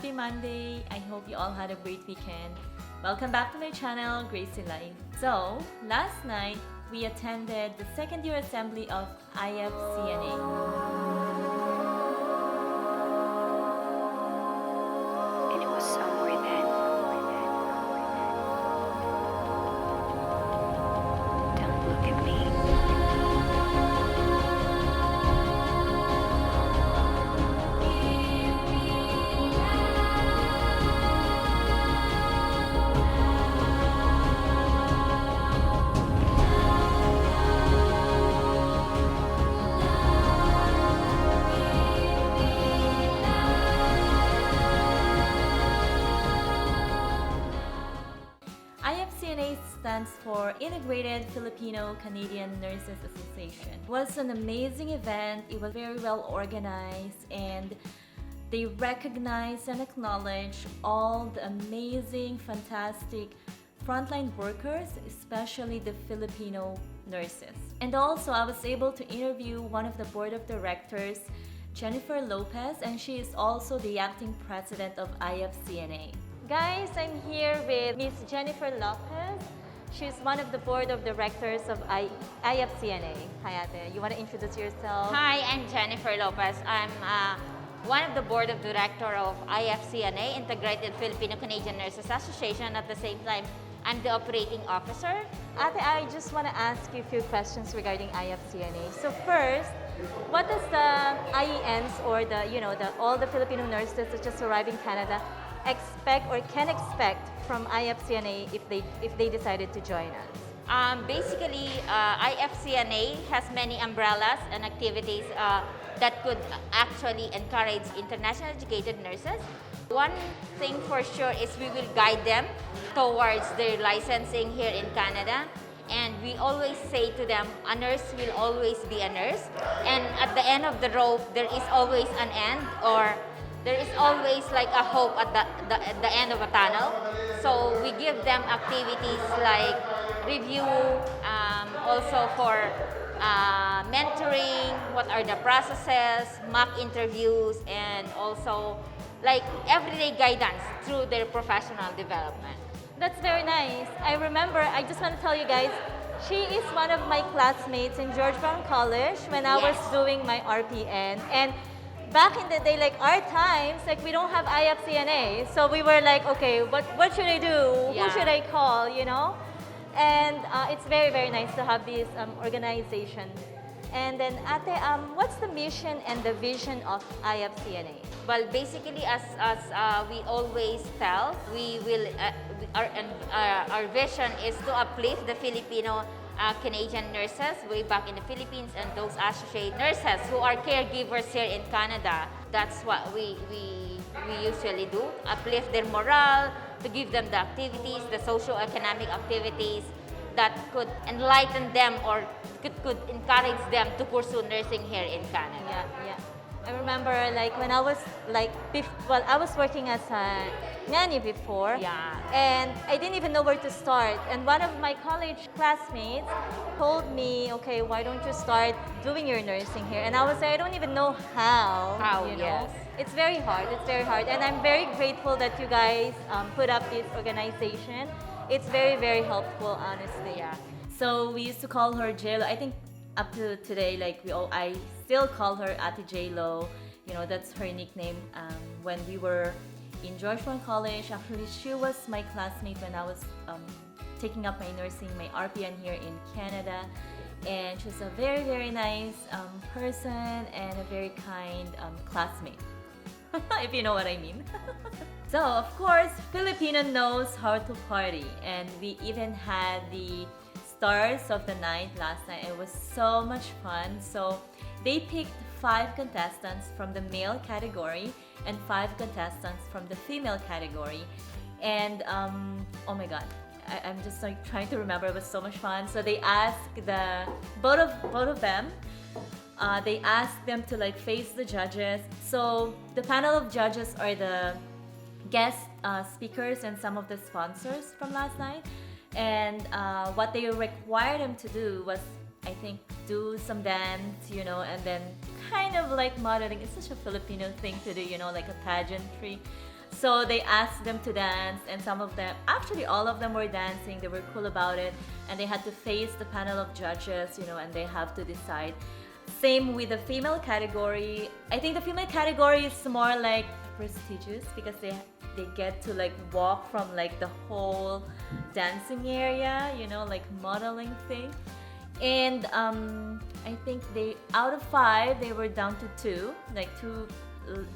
Happy Monday! I hope you all had a great weekend. Welcome back to my channel, Grace in Life. So, last night, we attended the second year assembly of IFCNA. And it was somewhere then. Don't look at me. IFCNA stands for Integrated Filipino Canadian Nurses Association. It was an amazing event. It was very well organized, and they recognized and acknowledged all the amazing, fantastic frontline workers, especially the Filipino nurses. And also, I was able to interview one of the board of directors, Jennifer Lopez, and she is also the acting president of IFCNA. Guys, I'm here with Miss Jennifer Lopez. She's one of the board of directors of IFCNA. Hi, Ate. You want to introduce yourself? Hi, I'm Jennifer Lopez. I'm one of the board of director of IFCNA, Integrated Filipino Canadian Nurses Association. At the same time, I'm the operating officer. Ate, I just want to ask you a few questions regarding IFCNA. So first, what does the IENs or all the Filipino nurses that just arrived in Canada expect or can expect from IFCNA if they decided to join us? Basically, IFCNA has many umbrellas and activities that could actually encourage international educated nurses. One thing for sure is we will guide them towards their licensing here in Canada. And we always say to them, a nurse will always be a nurse. And at the end of the rope, there is always an end, or there is always like a hope at the end of a tunnel. So we give them activities like review, also for mentoring, what are the processes, mock interviews, and also like everyday guidance through their professional development. That's very nice. I remember, I just want to tell you guys, she is one of my classmates in George Brown College when I was doing my RPN. And back in the day, like our times, like we don't have IFCNA. So we were like, okay, what should I do? Yeah. Who should I call, you know? And it's very, very nice to have this organization. And then, Ate, what's the mission and the vision of IFCNA? Well, basically, as we always tell, we will our vision is to uplift the Filipino Canadian nurses way back in the Philippines and those associate nurses who are caregivers here in Canada. That's what we usually do, uplift their morale, to give them the activities, the socio-economic activities that could enlighten them or could encourage them to pursue nursing here in Canada. Yeah. I remember like when I was I was working as a nanny before. Yeah. And I didn't even know where to start. And one of my college classmates told me, okay, why don't you start doing your nursing here? And I was like, I don't even know how. You know? Yes. It's very hard. And I'm very grateful that you guys put up this organization. It's very, very helpful, honestly. Yeah. So we used to call her JLo. I think up to today, I still call her Ate JLo. You know, that's her nickname. When we were in Georgetown College, actually, she was my classmate when I was taking up my nursing, my RPN here in Canada. And she's a very, very nice person and a very kind classmate, if you know what I mean. So, of course, Filipino knows how to party. And we even had the stars of the night last night. It was so much fun. So they picked 5 contestants from the male category and 5 contestants from the female category. And oh my god, I'm just like trying to remember. It was so much fun. So they asked both of them. They asked them to like face the judges. So the panel of judges are the guest speakers and some of the sponsors from last night. And what they required them to do was, I think, do some dance, you know, and then kind of like modeling. It's such a Filipino thing to do, you know, like a pageantry. So they asked them to dance, and some of them, actually all of them were dancing. They were cool about it, and they had to face the panel of judges, and they have to decide. Same with the female category. I think the female category is more like prestigious because they get to like walk from like the whole dancing area, like modeling thing. And I think out of 5 they were down to 2, like 2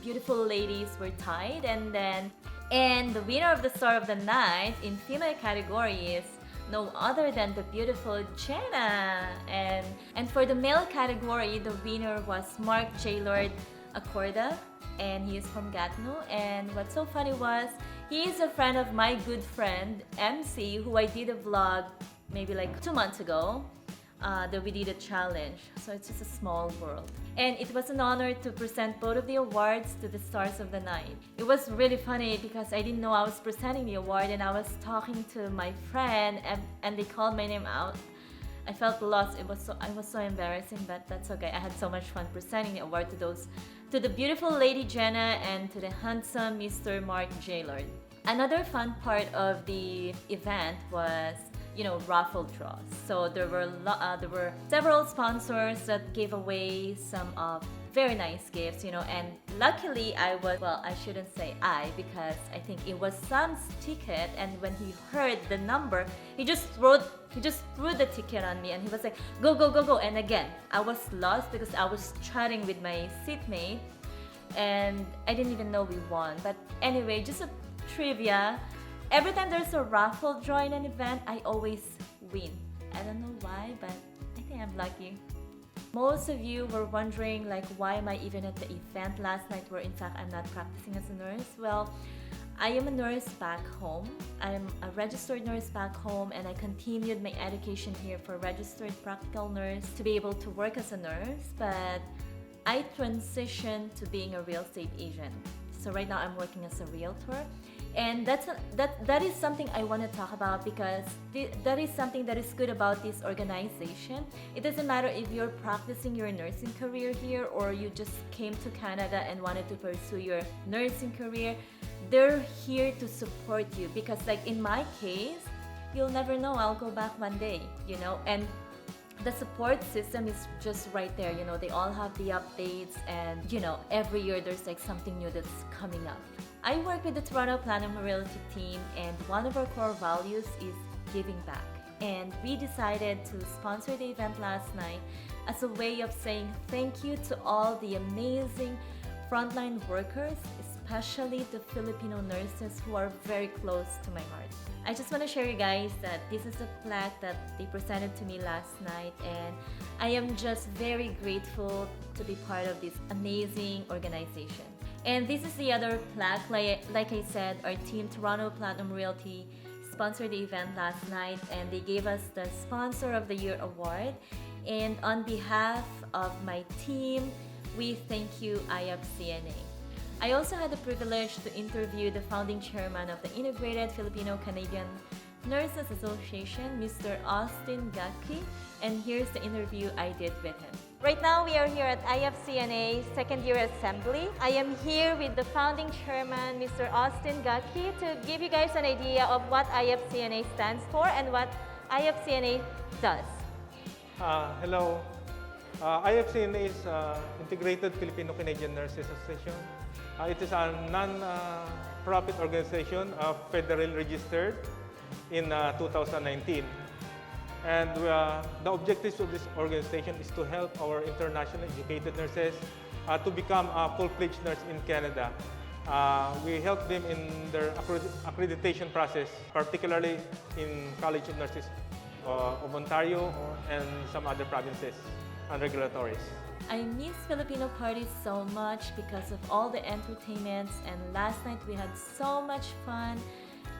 beautiful ladies were tied, and the winner of the star of the night in female category is no other than the beautiful Jenna. And for the male category, the winner was Mark Jaylord Acorda, and he is from Gatineau. And what's so funny was he is a friend of my good friend MC, who I did a vlog maybe like 2 months ago. That we did a challenge. So it's just a small world. And it was an honor to present both of the awards to the stars of the night. It was really funny because I didn't know I was presenting the award, and I was talking to my friend and they called my name out. I felt lost. I was so embarrassing, but that's okay. I had so much fun presenting the award to the beautiful Lady Jenna and to the handsome Mr. Mark Jaylord. Another fun part of the event was raffle draws. So there were several sponsors that gave away some very nice gifts, and luckily I shouldn't say because I think it was Sam's ticket, and when he heard the number, he just threw the ticket on me, and he was like, go, go, go, go. And again, I was lost because I was chatting with my seatmate, and I didn't even know we won. But anyway, just a trivia. Every time there's a raffle draw in an event, I always win. I don't know why, but I think I'm lucky. Most of you were wondering why am I even at the event last night where in fact I'm not practicing as a nurse? Well, I am a nurse back home. I'm a registered nurse back home, and I continued my education here for registered practical nurse to be able to work as a nurse, but I transitioned to being a real estate agent. So right now I'm working as a realtor. And that is something I want to talk about because that is something that is good about this organization. It doesn't matter if you're practicing your nursing career here or you just came to Canada and wanted to pursue your nursing career. They're here to support you because in my case, you'll never know, I'll go back one day, and the support system is just right there. They all have the updates, and every year there's something new that's coming up. I work with the Toronto Platinum Realty team, and one of our core values is giving back. And we decided to sponsor the event last night as a way of saying thank you to all the amazing frontline workers, especially the Filipino nurses who are very close to my heart. I just want to share you guys that this is a plaque that they presented to me last night, and I am just very grateful to be part of this amazing organization. And this is the other plaque. Like I said, our team, Toronto Platinum Realty, sponsored the event last night, and they gave us the Sponsor of the Year award. And on behalf of my team, we thank you, Ifcna. I also had the privilege to interview the founding chairman of the Integrated Filipino-Canadian Nurses Association, Mr. Austin Gaki, and here's the interview I did with him. Right now, we are here at Ifcna Second Year Assembly. I am here with the founding chairman, Mr. Austin Gaki, to give you guys an idea of what Ifcna stands for and what Ifcna does. Hello. Ifcna is Integrated Filipino-Canadian Nurses Association. It is a non-profit organization, federally registered in 2019. And the objectives of this organization is to help our internationally educated nurses to become a full-fledged nurse in Canada. We help them in their accreditation process, particularly in College of Nurses of Ontario and some other provinces and regulatories. I miss Filipino parties so much because of all the entertainments, and last night we had so much fun.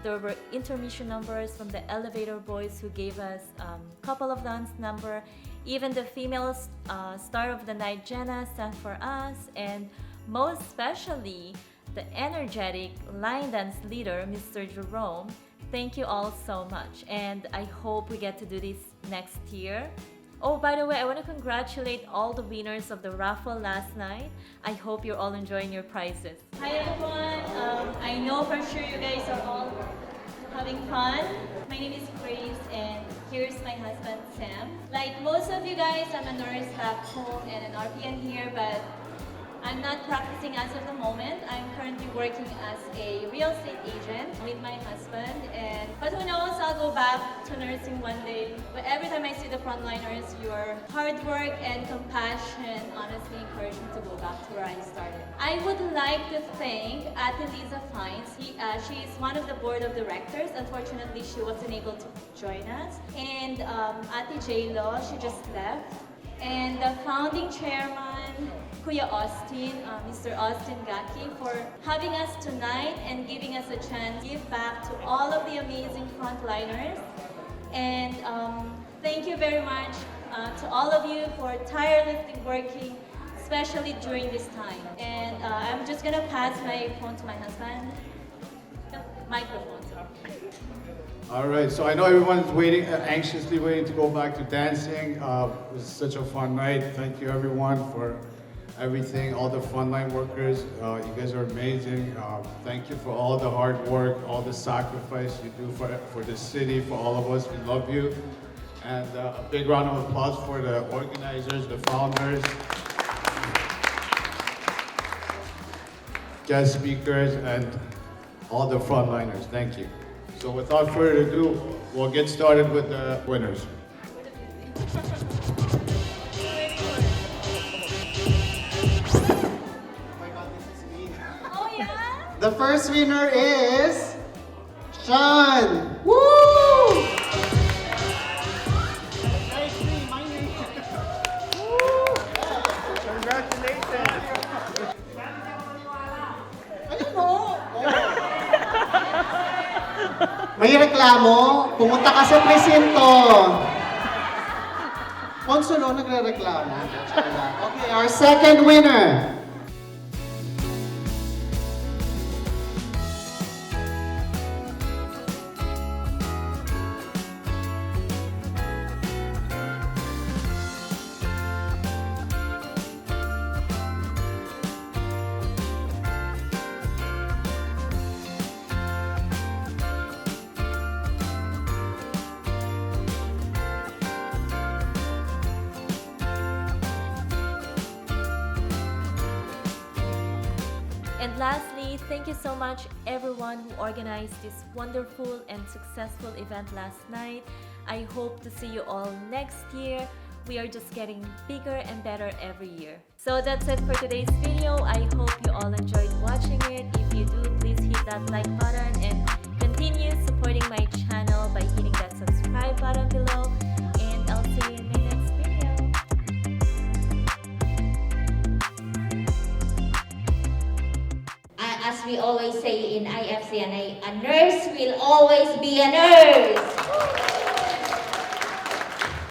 There were intermission numbers from the Elevator Boys who gave us a couple of dance number. Even the female star of the night, Jenna, sang for us, and most especially the energetic line dance leader, Mr. Jerome. Thank you all so much, and I hope we get to do this next year Oh, by the way, I want to congratulate all the winners of the raffle last night. I hope you're all enjoying your prizes. Hi everyone. I know for sure you guys are all having fun. My name is Grace and here's my husband Sam. Like most of you guys, I'm a nurse back home and an RPN here, but I'm not practicing as of the moment. I'm currently working as a real estate agent with my husband, but who knows, I'll go back to nursing one day. But every time I see the frontliners, your hard work and compassion honestly encourage me to go back to where I started. I would like to thank Ate Lisa Fines. She is one of the board of directors. Unfortunately, she wasn't able to join us. And Ate J-Lo, she just left. And the founding chairman, Kuya Austin, Mr. Austin Gaki, for having us tonight and giving us a chance to give back to all of the amazing frontliners. And thank you very much to all of you for tirelessly working, especially during this time. And I'm just gonna pass my phone to my husband. The microphone, sorry. All right, so I know everyone's waiting, anxiously waiting to go back to dancing. It was such a fun night. Thank you everyone for everything, all the frontline workers. You guys are amazing. Thank you for all the hard work, all the sacrifice you do for the city, for all of us. We love you. And a big round of applause for the organizers, the founders, guest speakers, and all the frontliners. Thank you. So without further ado, we'll get started with the winners. Oh yeah? The first winner is Sean. Woo! Congratulations! Ayun o. May reklamo? Pumunta ka sa presinto. Konsulo, nagre-reklamo. Okay, our second winner. And lastly, thank you so much everyone who organized this wonderful and successful event last night. I hope to see you all next year. We are just getting bigger and better every year. So that's it for today's video. I hope you all enjoyed watching it. If you do, please hit that like button and continue supporting my channel by hitting that subscribe button below. And I'll see you in my next video. As we always say in IFCNA, a nurse will always be a nurse.